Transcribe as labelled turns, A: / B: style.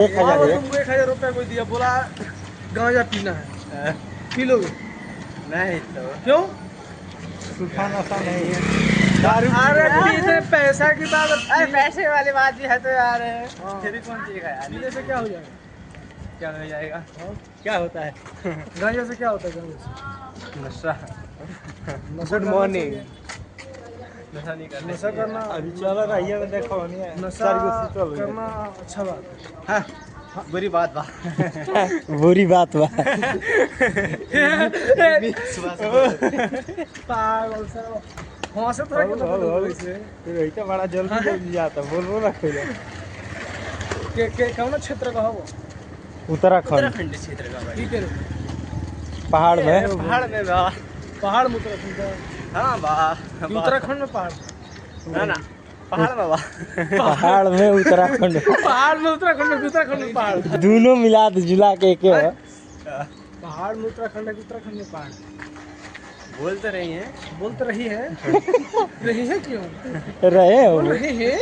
A: तुमको 1000 रुपया कोई दिया, बोला गांजा पीना है, पी लोगे?
B: नहीं तो
A: क्यों?
B: तूफान ऐसा नहीं है।
A: अरे पीने पैसा की बात,
B: अरे पैसे वाली बात भी है तो यार,
A: हाँ।
B: फिर भी कौन चीज है यार?
A: पीने से क्या हो जाएगा?
B: क्या हो जाएगा?
A: हाँ?
B: क्या होता है?
A: गांजा से क्या होता है? गांजा
B: नशा।
A: नशा
B: गुड
A: करना
B: मॉर्निंग।
A: चाहिए।
B: नशा नहीं करना।
A: नशा करना
B: अभी चल रही है, देखो नहीं है।
A: नशा करना अच्छा बात है।
B: हाँ, बुरी बात बा।
C: बुरी बात बा।
A: पागल सा वहाँ से थोड़ा
B: तो बड़ा जल्दी जल्दी जाता, बोल ना कोई।
A: के कौन क्षेत्र का हो वो?
C: उत्तराखंड
B: उत्तराखंड क्षेत्र का भाई।
A: ठीक है,
C: पहाड़ में।
B: पहाड़ में बा।
A: पहाड़ में उत्तराखंड का?
B: हाँ बा।
A: उत्तराखंड में पहाड़?
B: ना ना, पहाड़ में बा।
C: पहाड़ में उत्तराखंड।
A: पहाड़ में उत्तराखंड में पहाड़।
C: दोनों मिला जुला के एक है।
A: पहाड़ में उत्तराखंड है, उत्तराखंड में पहाड़।
B: बोल तो रही है।
A: बोल तो रही है। रही है क्यों?
C: रहे हो
A: बोल रही है?